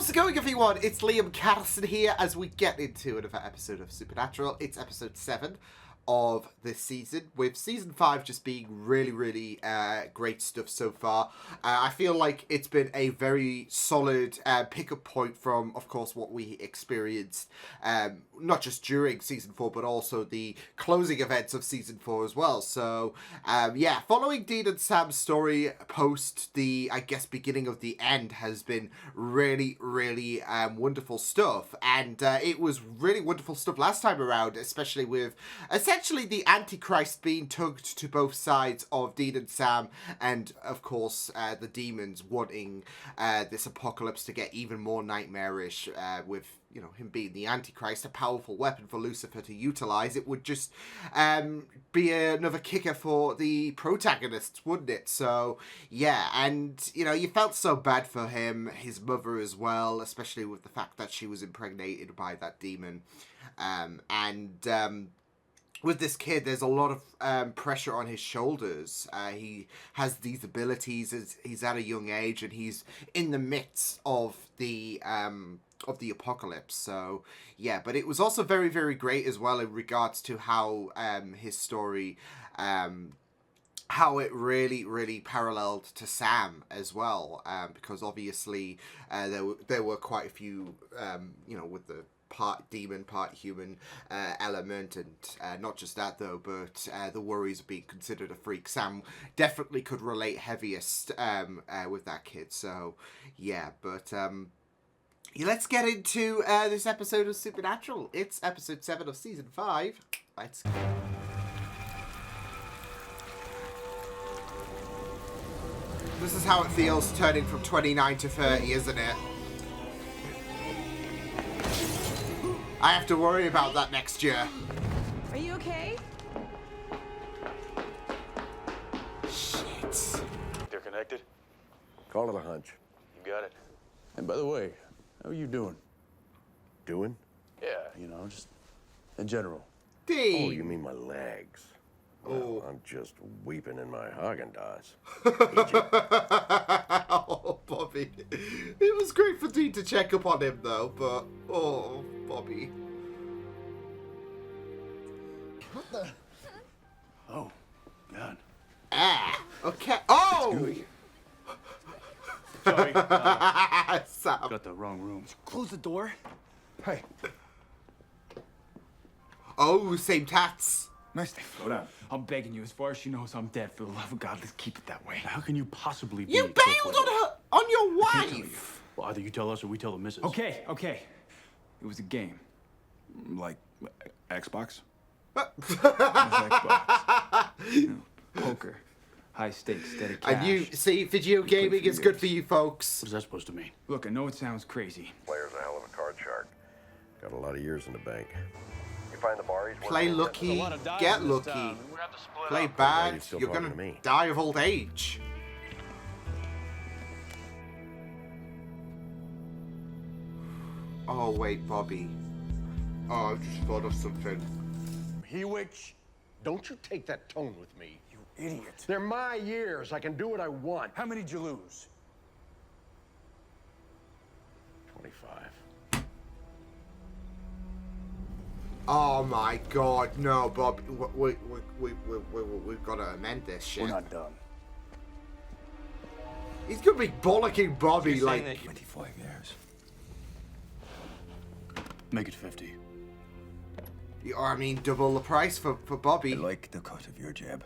How's it going, everyone? It's Liam Carson here as we get into another episode of Supernatural. It's episode 7 of this season, with season 5 just being really great stuff so far. I feel like it's been a very solid pickup point from, of course, what we experienced not just during season 4 but also the closing events of season 4 as well. So yeah, following Dean and Sam's story post the, I guess, beginning of the end has been really wonderful stuff, and it was really wonderful stuff last time around, especially with essentially the Antichrist being tugged to both sides of Dean and Sam, and of course the demons wanting this apocalypse to get even more nightmarish, with, you know, him being the Antichrist, a powerful weapon for Lucifer to utilize. It would just be another kicker for the protagonists, wouldn't it? So yeah, and you know, you felt so bad for him, his mother as well, especially with the fact that she was impregnated by that demon, with this kid, there's a lot of pressure on his shoulders. He has these abilities as he's at a young age, and he's in the midst of the apocalypse. So yeah, but it was also very great as well in regards to how his story, how it really paralleled to Sam as well, because obviously there were quite a few, you know, with the part demon, part human element, and not just that though, but the worries of being considered a freak. Sam definitely could relate heaviest with that kid. So yeah, but let's get into this episode of Supernatural. It's episode 7 of season 5. Let's go. This is how it feels turning from 29 to 30, isn't it? I have to worry about that next year. Are you okay? Shit. They're connected? Call it a hunch. You got it. And by the way, how are you doing? Doing? Yeah. You know, just in general. Dean. Oh, you mean my legs? Well, I'm just weeping in my Haagen-Dazs. Oh, Bobby. It was great for Dean to check up on him, though, but... Oh, Bobby. What the? Oh, God. Ah, okay. Oh! Sorry. Sam. Got the wrong room. Close the door. Hey. Oh, same tats. Nice day. Slow down. I'm begging you. As far as she knows, I'm dead. For the love of God, let's keep it that way. How can you possibly be? You bailed on her, on your wife. Well, either you tell us or we tell the missus. Okay. It was a game. Like Xbox? Xbox. You know, poker. High stakes, steady cash. And you see, video gaming is good for you folks. What is that supposed to mean? Look, I know it sounds crazy. Player's a hell of a card shark. Got a lot of years in the bank. You find the bar he's Play lucky, get lucky. Play bad, He's still you're talking gonna to me. die of old age. Oh wait, Bobby. Oh, I've just thought of something. Hewich, don't you take that tone with me. You idiot. They're my years. I can do what I want. How many did you lose? 25. Oh my God, no, Bobby. We've got to amend this shit. We're not done. He's gonna be bollocking Bobby like. 25 years. Make it 50. Or I mean, double the price for Bobby. I like the cut of your jab.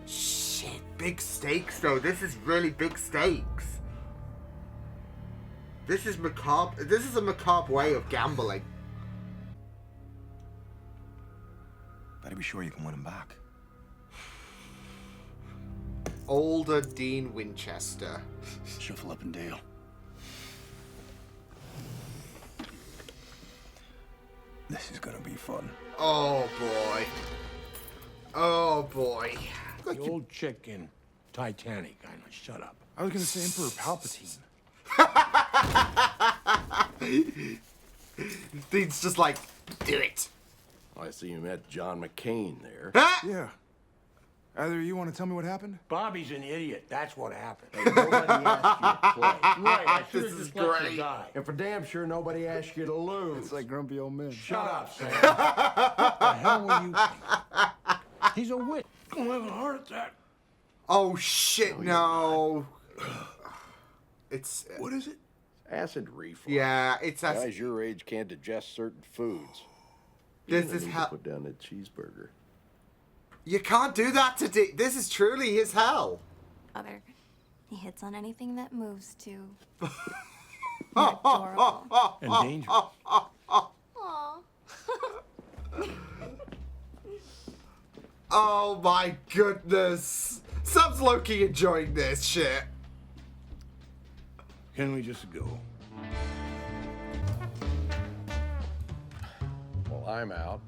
Shit, big stakes though. This is really big stakes. This is macabre. This is a macabre way of gambling. Better be sure you can win him back. Older Dean Winchester. Shuffle up and Dale. This is gonna be fun. Oh boy. Oh boy. The old chick in Titanic. I know. Shut up. I was gonna say Emperor Palpatine. Dean's just like, do it. I see you met John McCain there. Ah! Yeah. Either you want to tell me what happened? Bobby's an idiot. That's what happened. Nobody asked you to play. Right, I should This have is just let great. you die. And for damn sure, nobody asked you to lose. It's like grumpy old men. Shut up, Sam. What the hell were you thinking? He's a witch. Gonna have a heart attack. Oh shit! No. It's What is it? Acid reflux. yeah. It's as Guys your age can't digest certain foods. this You're is gonna need to hell. put down that cheeseburger. You can't do that to this is truly his hell. Other. He hits on anything that moves too. You're adorable. And dangerous. Aw. Oh my goodness. Sam's Loki enjoying this shit. Can we just go? Well, I'm out.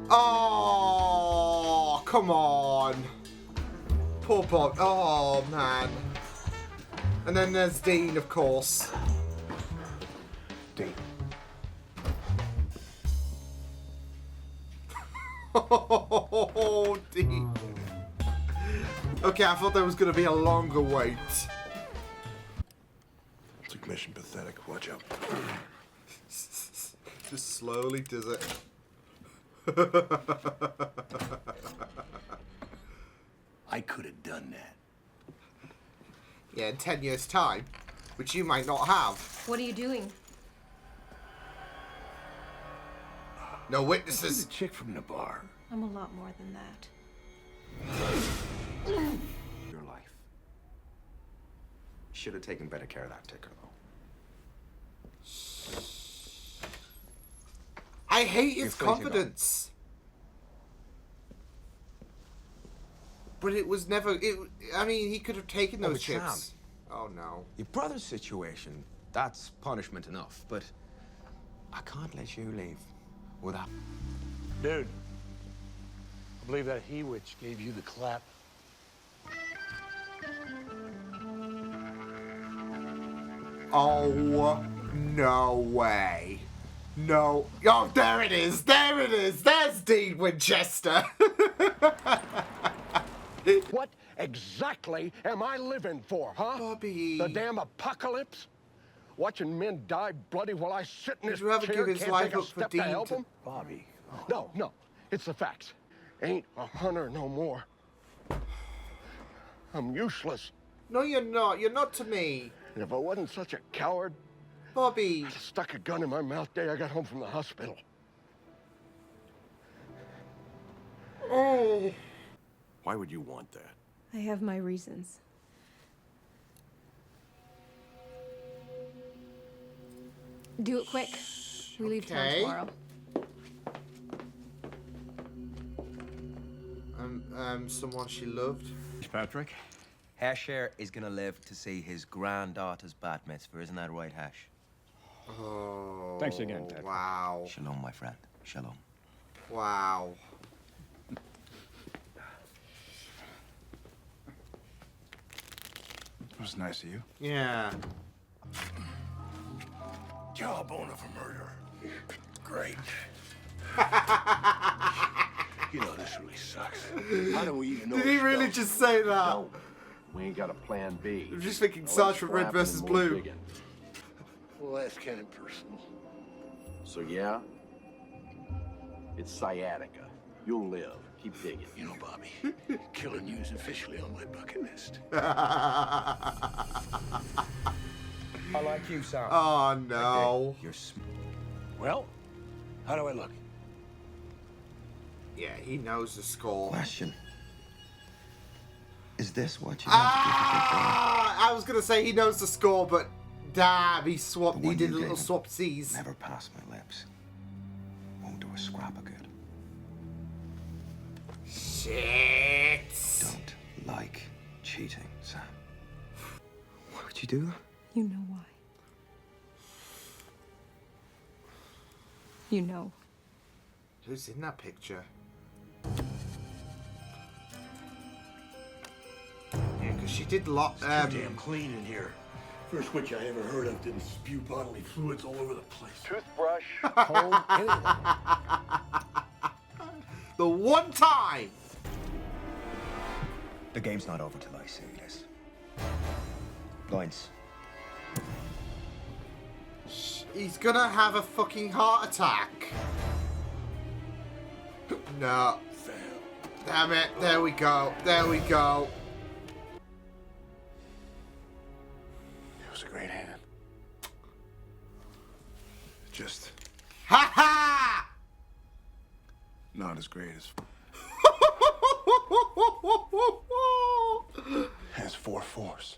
Oh, come on. Poor Bob. Oh, man. And then there's Dean, of course. Dean. Oh, Dean. Okay, I thought there was going to be a longer wait. It's like mission pathetic. Watch out. Just slowly does it. I could have done that. Yeah, in 10 years' time, which you might not have. What are you doing? No This witnesses. is a chick from the bar. I'm a lot more than that. Your life. Should have taken better care of that ticker, though. I hate his You're crazy, confidence. But it was never. I mean, he could have taken those but Sam. chips. Oh no. Your brother's situation, that's punishment enough, but I can't let you leave without... Dude, I believe that he-witch gave you the clap. Oh no way. No. Oh, there it is. There it is. There's Dean Winchester. What exactly am I living for, huh? Bobby. The damn apocalypse? Watching men die bloody while I sit in Would this you ever chair, give his can't life take a up for step Dean to help to- him? Bobby. No, it's the facts. Ain't a hunter no more. I'm useless. No, you're not. You're not to me. And if I wasn't such a coward, Bobby. I'd have stuck a gun in my mouth the day I got home from the hospital. Oh. Why would you want that? I have my reasons. Do it quick. We leave town Okay. tomorrow. Someone she loved. Patrick? Hasher is gonna live to see his granddaughter's bat mitzvah. Isn't that right, Hash? Oh. Thanks again, Patrick. Wow. Shalom, my friend. Shalom. Wow. It was nice of you. Yeah. Jawbone of a murder. Great. You know, this really sucks. How do we even know Did he it's really spelled? just say that? No. We ain't got a plan B. I'm just thinking No Sarge from Red scrapping versus and more Blue. digging. Well, that's kind of personal. So yeah, it's sciatica. You'll live. Keep digging. You know, Bobby, killing you is officially on my bucket list. I like you, Sam. Oh no. You're sm- Well, how do I look? Yeah, he knows the score. Question. Is this what you Ah! I was gonna say he knows the score, but damn, he swapped. The He one did a you little gave him. swap C's. Never pass my lips. Won't do a scrap of good. Shit. Don't like cheating, Sam. Why would you do that? You know why. You know. Who's in that picture? Yeah, because she did lot. Too damn clean in here. First witch I ever heard of didn't spew bodily fluids all over the place. Toothbrush, Comb, anything. The one time. The game's not over till I see this. Lines. He's gonna have a fucking heart attack. No. Damn it. There we go. There we go. It was a great hand. Just Ha ha! not as great as 4-4s.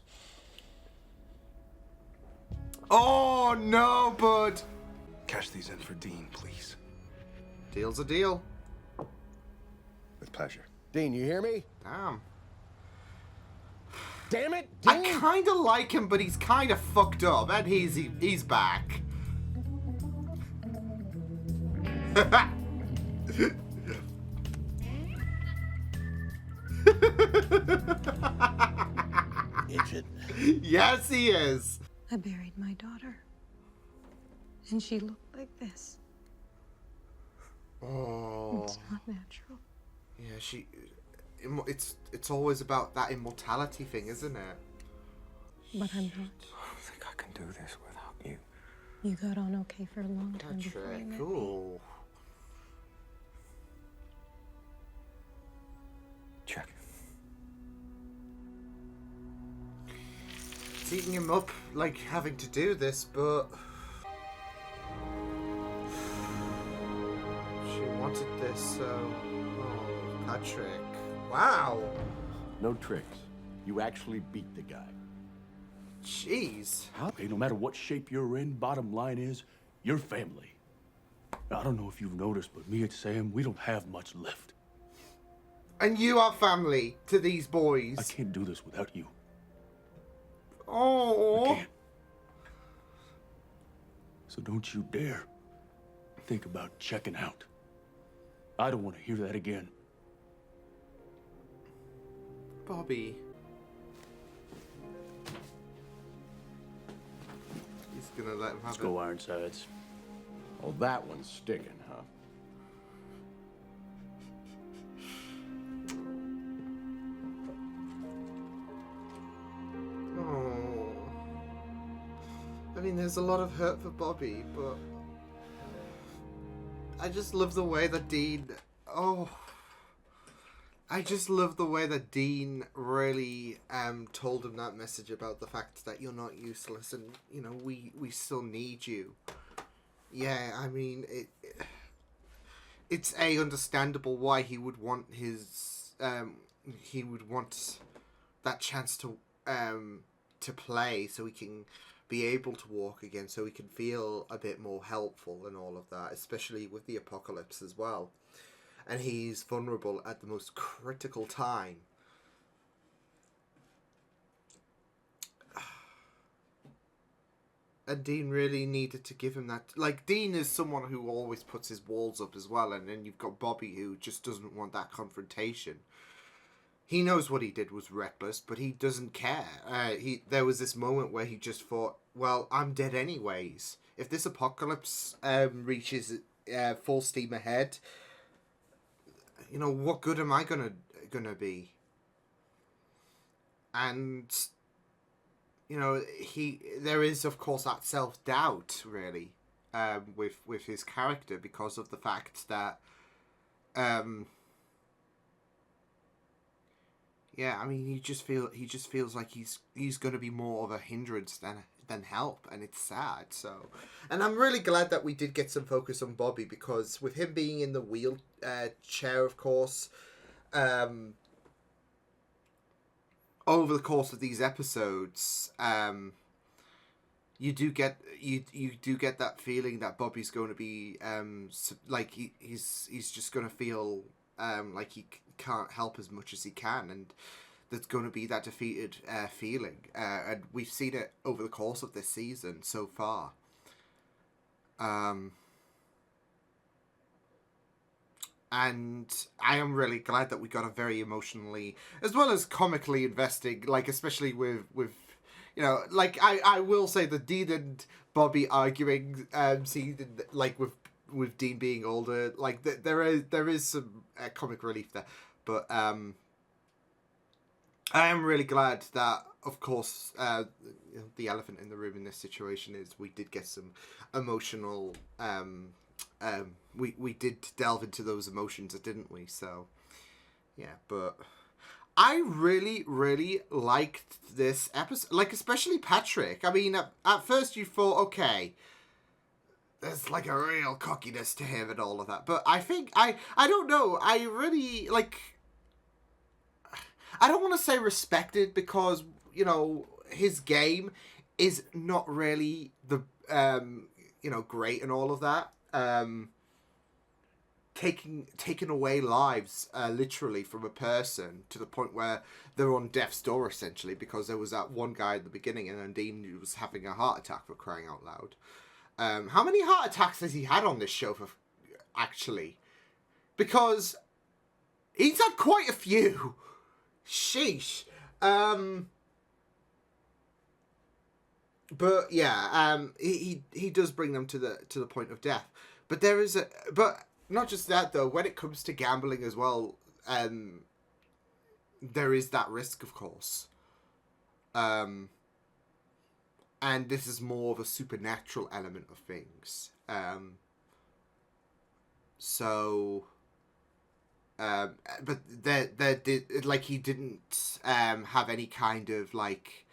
Oh no, bud. Cash these in for Dean, please. Deal's a deal. With pleasure. Dean, you hear me? Damn. Damn it, I Dean! kind of like him, but he's kind of fucked up, and he's back. Idiot. Yes, he is. I buried my daughter. And she looked like this. Oh. It's not natural. Yeah, it's always about that immortality thing, isn't it? But I'm not. I don't think I can do this without you. You got on okay for a long time before you Patrick, met me. cool. Check. It's eating him up, like, having to do this, but... She wanted this, so... Oh, Patrick. Wow. No tricks. You actually beat the guy. Jeez. Hey, no matter what shape you're in, bottom line is, you're family. I don't know if you've noticed, but me and Sam, we don't have much left. And you are family to these boys. I can't do this without you. Oh. I can't. So don't you dare think about checking out. I don't want to hear that again. Bobby. He's gonna let him have Let's it. go, Ironsides. Oh, that one's sticking, huh? Oh. I mean, there's a lot of hurt for Bobby, but I just love the way that Dean. Oh. I just love the way that Dean really told him that message about the fact that you're not useless and, you know, we still need you. Yeah, I mean, it's understandable why he would want his he would want that chance to play so he can be able to walk again, so he can feel a bit more helpful and all of that, especially with the apocalypse as well. And he's vulnerable at the most critical time. And Dean really needed to give him that. Like, Dean is someone who always puts his walls up as well, and then you've got Bobby who just doesn't want that confrontation. He knows what he did was reckless, but he doesn't care. There was this moment where he just thought, well, I'm dead anyways. If this apocalypse reaches full steam ahead, you know, what good am I gonna be? And, you know, there is, of course, that self-doubt, really, with his character, because of the fact that, yeah, I mean, he just feels like he's gonna be more of a hindrance than help, and it's sad. So, and I'm really glad that we did get some focus on Bobby, because with him being in the wheelchair, of course, over the course of these episodes, you do get that feeling that Bobby's going to be like he's just going to feel like he can't help as much as he can, and there's going to be that defeated feeling, and we've seen it over the course of this season so far. And I am really glad that we got a very emotionally, as well as comically investing, like, especially with you know, like, I will say the Dean and Bobby arguing scene, like, with Dean being older, like, there is some comic relief there, but I am really glad that, of course, the elephant in the room in this situation is we did get some emotional. We did delve into those emotions, didn't we? So, yeah, but I really, really liked this episode. Like, especially Patrick. I mean, at first you thought, okay, there's like a real cockiness to him and all of that. But I think, I don't know, I really, like, I don't want to say respected because, you know, his game is not really the, you know, great and all of that. Taking away lives, literally, from a person to the point where they're on death's door, essentially, because there was that one guy at the beginning and Dean was having a heart attack, for crying out loud. How many heart attacks has he had on this show, for actually? Because he's had quite a few. Sheesh. But yeah, he does bring them to the point of death. But there is but not just that though. When it comes to gambling as well, there is that risk, of course. And this is more of a supernatural element of things. But there did, like, he didn't have any kind of like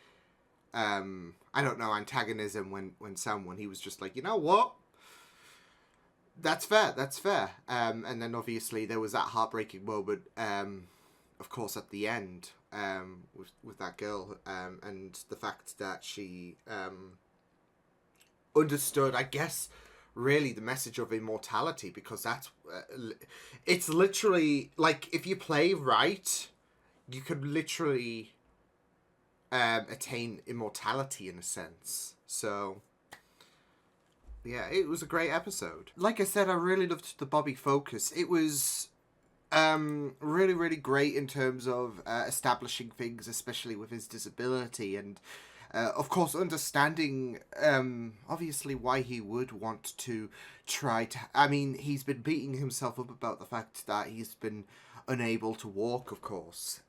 I don't know, antagonism when someone, he was just like, you know what, that's fair. And then obviously there was that heartbreaking moment, of course, at the end, with that girl, and the fact that she understood, I guess, really the message of immortality, because that's it's literally like, if you play right, you could literally attain immortality in a sense. So yeah, it was a great episode. Like I said, I really loved the Bobby focus. It was really, really great in terms of establishing things, especially with his disability, and of course understanding obviously why he would want to try to, I mean, he's been beating himself up about the fact that he's been unable to walk, of course.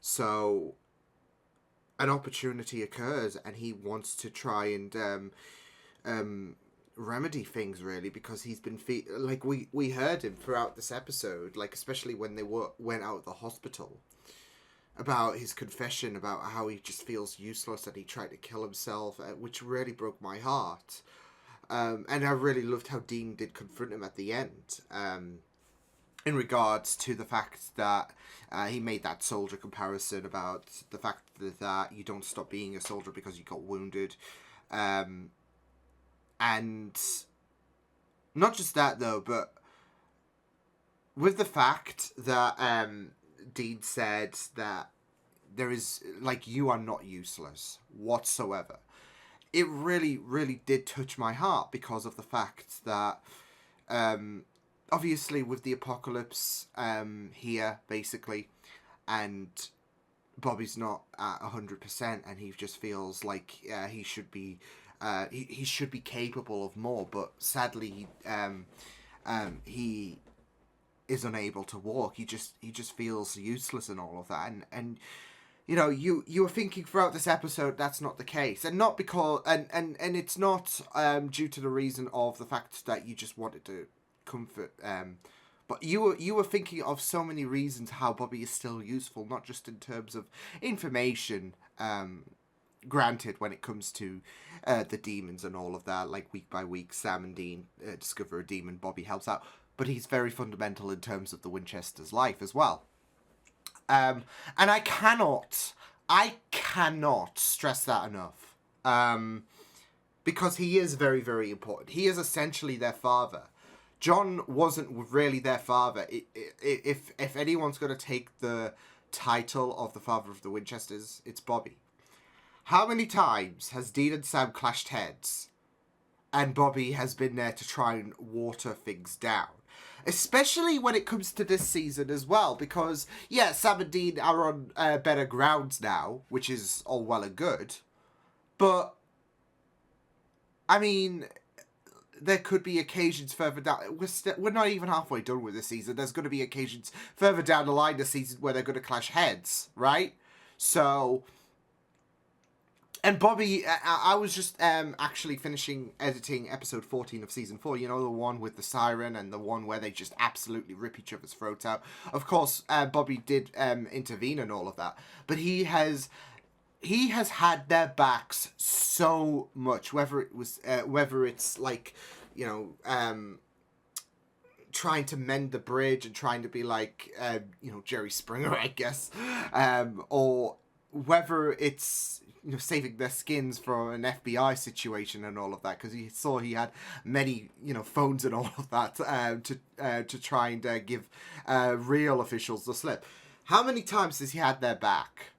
So an opportunity occurs and he wants to try and remedy things, really, because he's been like, we heard him throughout this episode, like especially when they went out of the hospital, about his confession about how he just feels useless and he tried to kill himself, which really broke my heart. And I really loved how Dean did confront him at the end, in regards to the fact that he made that soldier comparison about the fact that you don't stop being a soldier because you got wounded. And not just that, though, but with the fact that Dean said that there is, like, you are not useless whatsoever. It really, really did touch my heart because of the fact that obviously with the apocalypse here, basically, and Bobby's not at 100% and he just feels like he should be he should be capable of more, but sadly he is unable to walk. He just feels useless and all of that, and you know, you were thinking throughout this episode that's not the case, and not because and it's not due to the reason of the fact that you just wanted to comfort, but you were thinking of so many reasons how Bobby is still useful, not just in terms of information, granted, when it comes to the demons and all of that, like week by week Sam and Dean discover a demon, Bobby helps out, but he's very fundamental in terms of the Winchester's life as well. And I cannot stress that enough, because he is very, very important. He is essentially their father. John wasn't really their father. If anyone's going to take the title of the father of the Winchesters, it's Bobby. How many times has Dean and Sam clashed heads, and Bobby has been there to try and water things down? Especially when it comes to this season as well, because, yeah, Sam and Dean are on better grounds now, which is all well and good. But, I mean, there could be occasions further down. We're not even halfway done with this season. There's going to be occasions further down the line this season where they're going to clash heads, right? So, and Bobby, I was just actually finishing editing episode 14 of season 4. You know, the one with the siren and the one where they just absolutely rip each other's throats out. Of course, Bobby did intervene and all of that, but he has had their backs so much, whether it's like, you know, trying to mend the bridge and trying to be like, you know, Jerry Springer, I guess, or whether it's, you know, saving their skins from an FBI situation and all of that, because he saw he had many, you know, phones and all of that to try and give real officials the slip. How many times has he had their back?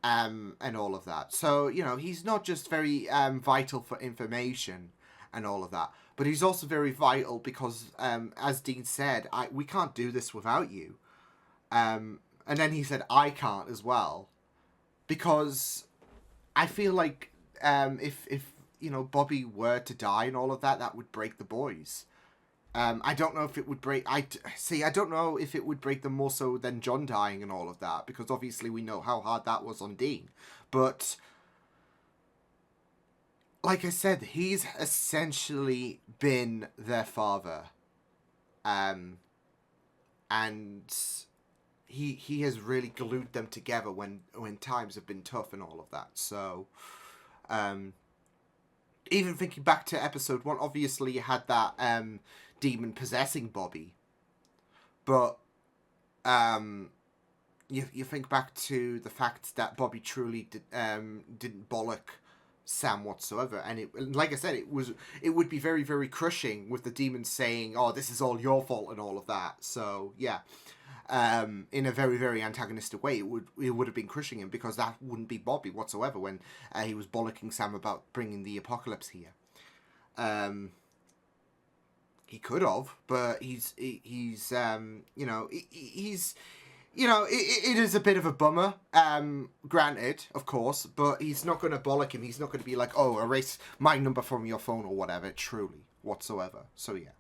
And all of that. So, you know, he's not just very vital for information and all of that, but he's also very vital because, as Dean said, we can't do this without you. And then he said, I can't as well, because I feel like if you know, Bobby were to die and all of that, that would break the boys. I don't know if it would break... I don't know if it would break them more so than John dying and all of that, because obviously we know how hard that was on Dean. But, like I said, he's essentially been their father. And he has really glued them together when times have been tough and all of that. So, even thinking back to episode 1, obviously you had that... demon possessing Bobby, but you think back to the fact that Bobby truly didn't bollock Sam whatsoever, and it, like I said, it would be very, very crushing with the demons saying, "Oh, this is all your fault" and all of that. So yeah, in a very, very antagonistic way, it would have been crushing him, because that wouldn't be Bobby whatsoever when he was bollocking Sam about bringing the apocalypse here. He could have, but he's you know, you know, it is a bit of a bummer, granted, of course, but he's not going to bollock him. He's not going to be like, oh, erase my number from your phone or whatever, truly, whatsoever. So, yeah.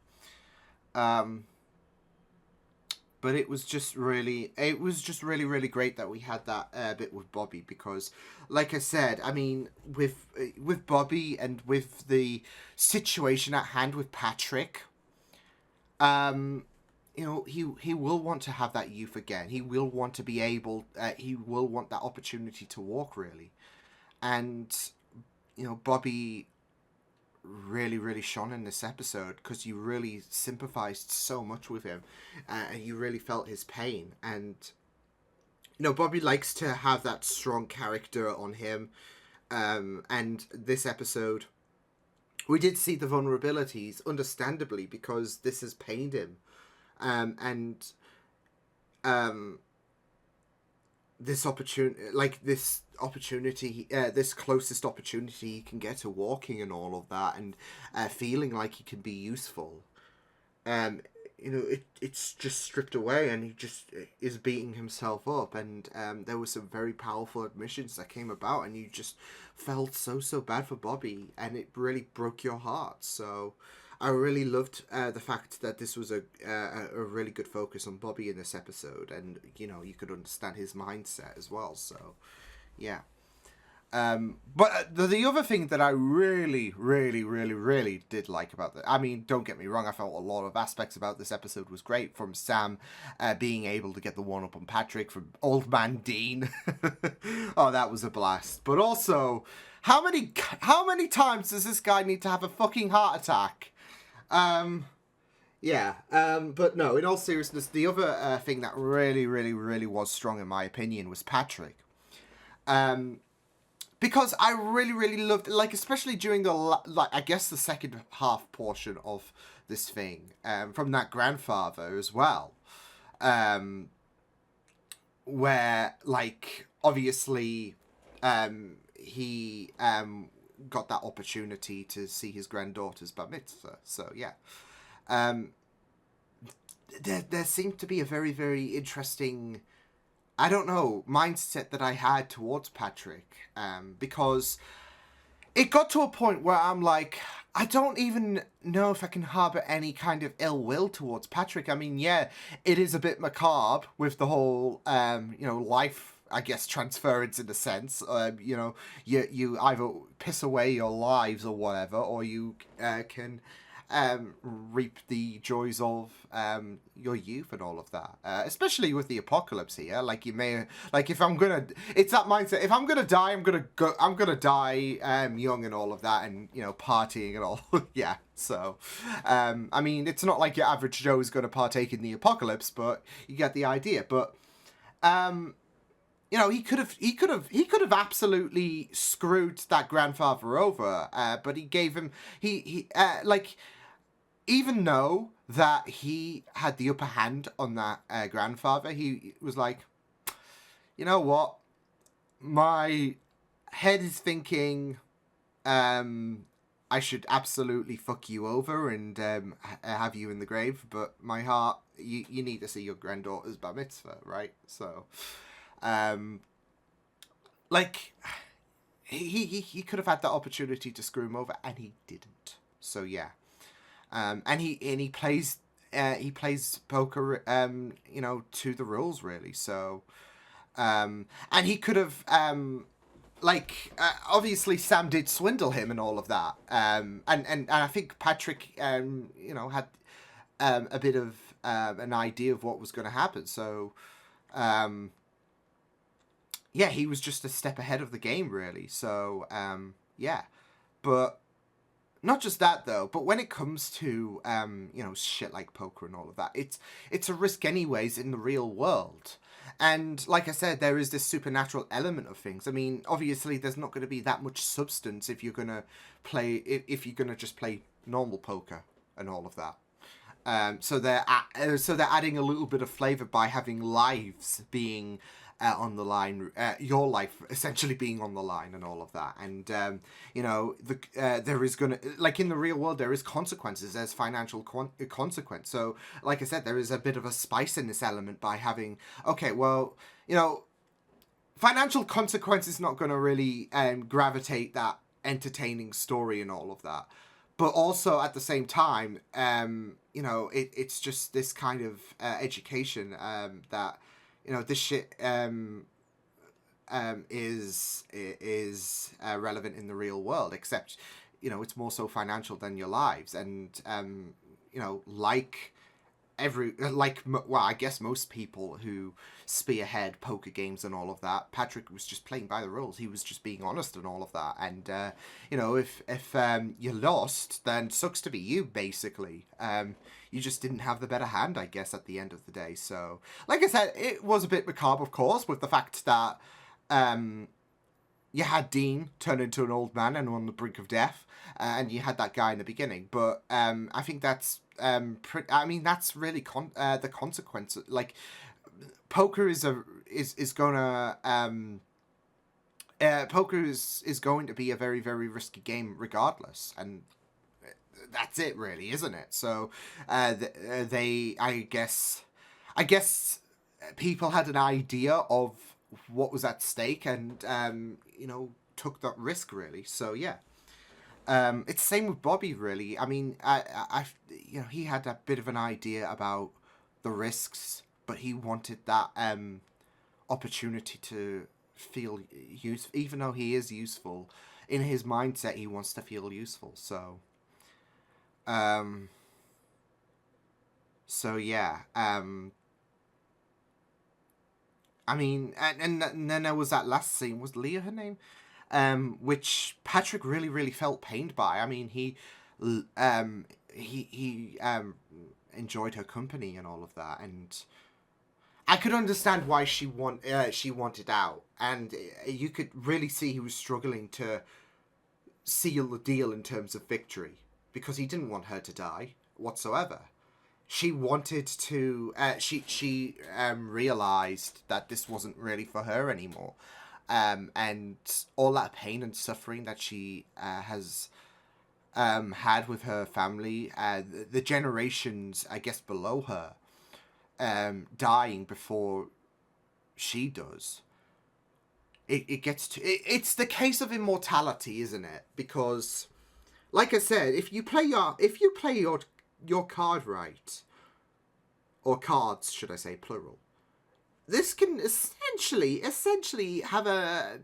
But it was just really, really great that we had that bit with Bobby, because, like I said, I mean, with Bobby and with the situation at hand with Patrick, you know, he will want to have that youth again. He will want to be able, he will want that opportunity to walk, really. And, you know, Bobby really, really shone in this episode, because you really sympathized so much with him, and you really felt his pain. And, you know, Bobby likes to have that strong character on him, and this episode, we did see the vulnerabilities, understandably, because this has pained him. This opportunity, this closest opportunity he can get to walking and all of that, and feeling like he can be useful. You know, it's just stripped away, and he just is beating himself up. And there were some very powerful admissions that came about, and you just felt so bad for Bobby, and it really broke your heart. So I really loved the fact that this was a really good focus on Bobby in this episode, and, you know, you could understand his mindset as well. So yeah. But the other thing that I really did like about that, I mean, don't get me wrong, I felt a lot of aspects about this episode was great, from Sam being able to get the one-up on Patrick, from Old Man Dean. Oh, that was a blast. But also, how many times does this guy need to have a fucking heart attack? Yeah, but no, in all seriousness, the other thing that really was strong, in my opinion, was Patrick. Because I really loved, like, especially during the, like, I guess the second half portion of this thing, from that grandfather as well, where, like, obviously, he got that opportunity to see his granddaughter's bar mitzvah. So yeah, there seemed to be a very interesting, I don't know, mindset that I had towards Patrick, because it got to a point where I'm like, I don't even know if I can harbour any kind of ill will towards Patrick. I mean, yeah, it is a bit macabre with the whole, life, I guess, transference in a sense. You either piss away your lives or whatever, or you can reap the joys of your youth and all of that. Especially with the apocalypse here, like if I'm gonna, it's that mindset. If I'm gonna die, I'm gonna die young and all of that, and partying and all. Yeah. So, I mean, it's not like your average Joe is gonna partake in the apocalypse, but you get the idea. But he could have absolutely screwed that grandfather over. But he gave him even though that he had the upper hand on that grandfather, he was like, you know what? My head is thinking I should absolutely fuck you over and have you in the grave, but my heart, you need to see your granddaughter's bar mitzvah, right? So, he could have had that opportunity to screw him over, and he didn't. So, yeah. And he plays poker to the rules, really. So and he could have obviously Sam did swindle him and all of that, and I think Patrick had a bit of an idea of what was going to happen. So he was just a step ahead of the game, really. So but not just that, though, but when it comes to, shit like poker and all of that, it's a risk anyways in the real world. And like I said, there is this supernatural element of things. I mean, obviously, there's not going to be that much substance if you're going to if you're going to just play normal poker and all of that. So they're adding a little bit of flavour by having lives being on the line, your life essentially being on the line and all of that. And there is gonna, like in the real world, there is consequences. There's financial consequence. So like I said, there is a bit of a spice in this element by having, okay, well, financial consequence is not going to really gravitate that entertaining story and all of that. But also at the same time, it's just this kind of education that this shit is relevant in the real world, except it's more so financial than your lives. And I guess most people who spearhead poker games and all of that, Patrick was just playing by the rules. He was just being honest and all of that. And if you lost, then sucks to be you, basically. You just didn't have the better hand, I guess, at the end of the day. So, like I said, it was a bit macabre, of course, with the fact that you had Dean turn into an old man and on the brink of death, and you had that guy in the beginning. But I think that's that's really the consequence. Like, poker is going to be a very, very risky game regardless, and that's it, really, isn't it? So I guess people had an idea of what was at stake and took that risk, really. So yeah. It's the same with Bobby, really. I mean, he had a bit of an idea about the risks, but he wanted that opportunity to feel useful. Even though he is useful, in his mindset, he wants to feel useful. So, yeah. I mean, and then there was that last scene. Was Leah her name? Which Patrick really, really felt pained by. I mean, he enjoyed her company and all of that, and I could understand why she wanted out, and you could really see he was struggling to seal the deal in terms of victory, because he didn't want her to die whatsoever. She wanted to. She realized that this wasn't really for her anymore. And all that pain and suffering that she has had with her family, the generations, I guess, below her, dying before she does. It's the case of immortality, isn't it? Because, like I said, if you play your card right, or cards, should I say, plural, this can essentially have a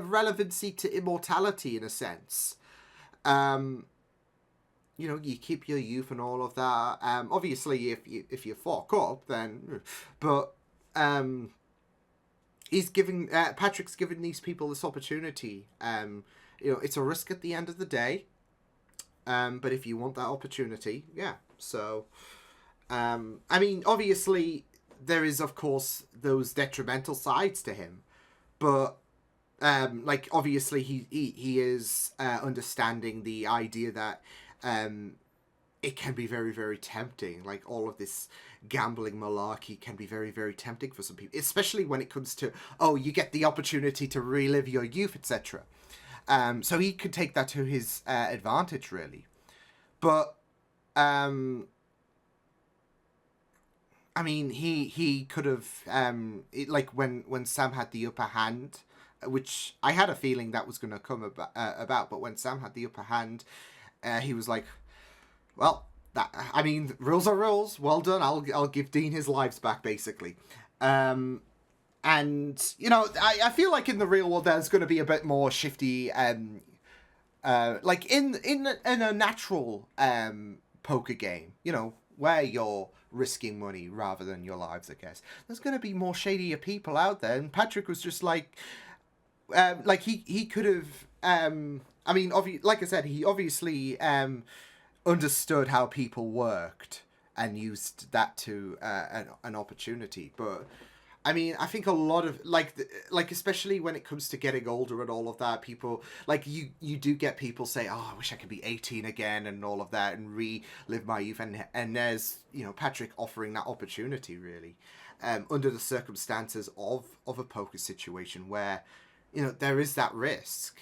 relevancy to immortality in a sense. You keep your youth and all of that. Obviously, if you fuck up, then, but Patrick's giving these people this opportunity. It's a risk at the end of the day. But if you want that opportunity, yeah. So, obviously, there is, of course, those detrimental sides to him, but obviously he is understanding the idea that it can be very, very tempting. Like, all of this gambling malarkey can be very, very tempting for some people, especially when it comes to, you get the opportunity to relive your youth, etc. So he could take that to his advantage, really. But he could have, when Sam had the upper hand, which I had a feeling that was going to come about, but when Sam had the upper hand, he was like, well, rules are rules. Well done. I'll give Dean his lives back, basically. And, I feel like in the real world there's going to be a bit more shifty, like in a natural poker game, where you're risking money rather than your lives, I guess. There's going to be more shadier people out there, and Patrick was just like he could have, like I said, he obviously understood how people worked and used that to an opportunity. But I think a lot of especially when it comes to getting older and all of that, people you do get people say, I wish I could be 18 again and all of that and relive my youth, and there's Patrick offering that opportunity, really, under the circumstances of a poker situation where there is that risk.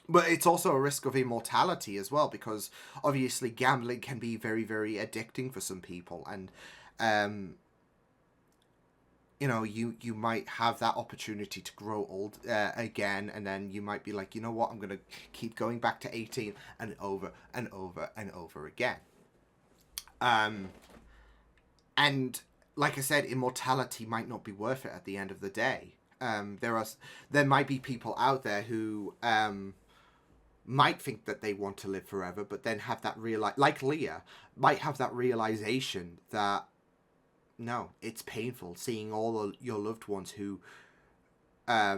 But it's also a risk of immortality as well, because obviously gambling can be very, very addicting for some people, and you might have that opportunity to grow old again, and then you might be like, you know what, I'm gonna keep going back to 18 and over and over and over again. And like I said, immortality might not be worth it at the end of the day. There might be people out there who might think that they want to live forever, but then have that like Leah might have that realization that no, it's painful seeing all your loved ones who are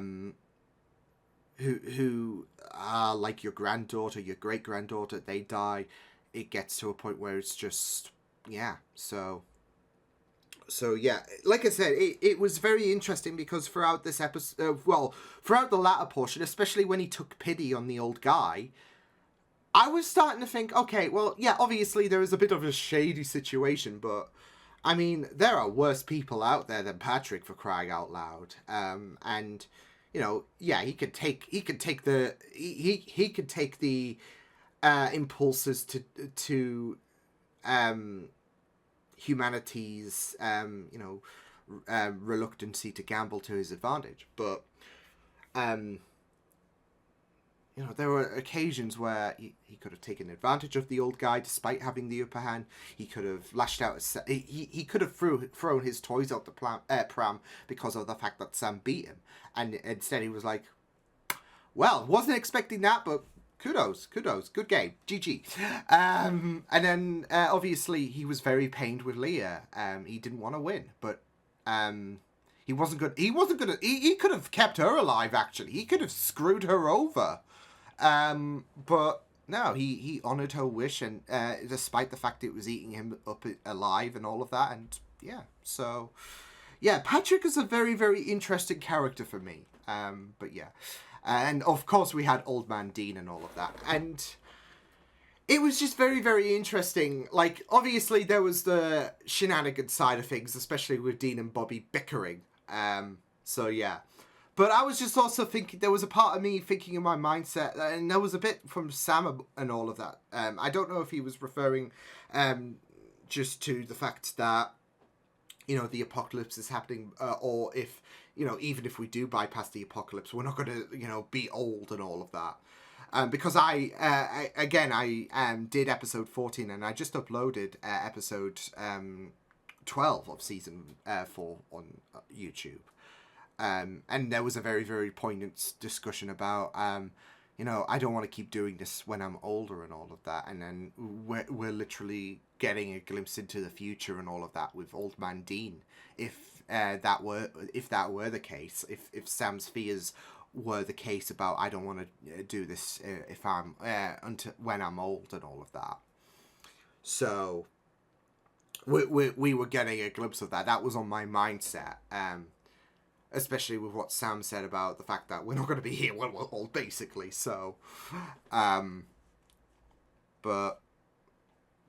like your granddaughter, your great granddaughter, they die. It gets to a point where it's just So yeah, like I said, it was very interesting because throughout this episode, throughout the latter portion, especially when he took pity on the old guy, I was starting to think, okay, well, yeah, obviously there is a bit of a shady situation, but there are worse people out there than Patrick, for crying out loud. And yeah, he could take the impulses to humanity's reluctancy to gamble to his advantage, but there were occasions where he could have taken advantage of the old guy despite having the upper hand. He could have lashed out he could have thrown his toys out the pram because of the fact that Sam beat him, and instead he was like, well, wasn't expecting that, but kudos, good game, GG. And then obviously he was very pained with Leah. He didn't want to win, but he wasn't good. He could have kept her alive, actually. He could have screwed her over. But no, he honored her wish, and despite the fact it was eating him up alive and all of that, and yeah, so yeah, Patrick is a very, very interesting character for me. But yeah. And of course we had Old Man Dean and all of that. And it was just very, very interesting. Like, obviously there was the shenanigan side of things, especially with Dean and Bobby bickering. So yeah. But I was just also thinking, there was a part of me thinking in my mindset, and there was a bit from Sam and all of that. I don't know if he was referring just to the fact that, the apocalypse is happening, or if you know, even if we do bypass the apocalypse, we're not going to, you know, be old and all of that. Because I did episode 14 and I just uploaded episode 12 of season 4 on YouTube. And there was a very, very poignant discussion about, you know, I don't want to keep doing this when I'm older and all of that. And then we're literally getting a glimpse into the future and all of that with Old Man Dean. If that were the case, if Sam's fears were the case about I don't want to do this if I'm until when I'm old and all of that. So we were getting a glimpse of that. That was on my mindset. Especially with what Sam said about the fact that we're not going to be here when we're old, basically. So, but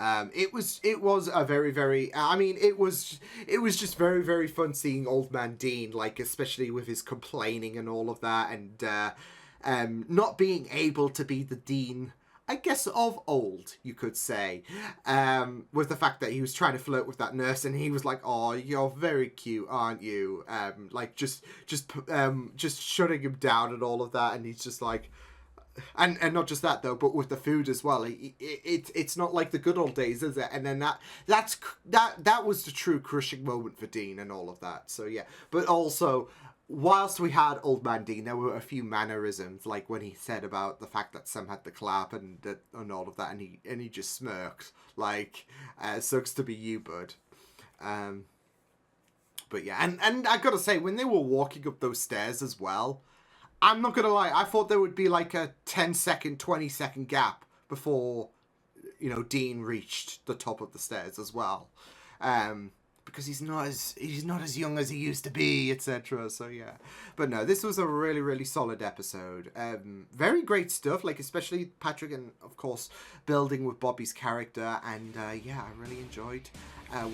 it was a very, very. I mean, it was just very, very fun seeing Old Man Dean, like especially with his complaining and all of that, and not being able to be the Dean, I guess, of old, you could say, with the fact that he was trying to flirt with that nurse, and he was like, "Oh, you're very cute, aren't you?" Like just shutting him down and all of that, and he's just like, and not just that though, but with the food as well. It's not like the good old days, is it? And then that was the true crushing moment for Dean and all of that. So yeah, but also, whilst we had Old Man Dean, there were a few mannerisms, like when he said about the fact that Sam had the clap and all of that, and he just smirked, like, sucks to be you, bud. But yeah, and I gotta say, when they were walking up those stairs as well, I'm not gonna lie, I thought there would be like a 10-second, 20-second gap before, you know, Dean reached the top of the stairs as well. Because he's not as young as he used to be, etc. So yeah, but no, this was a really, really solid episode. Very great stuff, like especially Patrick and of course building with Bobby's character, and yeah, I really enjoyed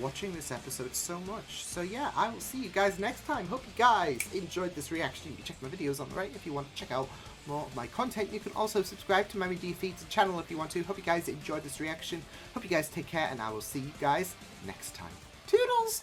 watching this episode so much. So yeah, I will see you guys next time. Hope you guys enjoyed this reaction. You can check my videos on the right if you want to check out more of my content. You can also subscribe to my Media Feeds channel if you want to. Hope you guys enjoyed this reaction. Hope you guys take care, and I will see you guys next time. Toodles!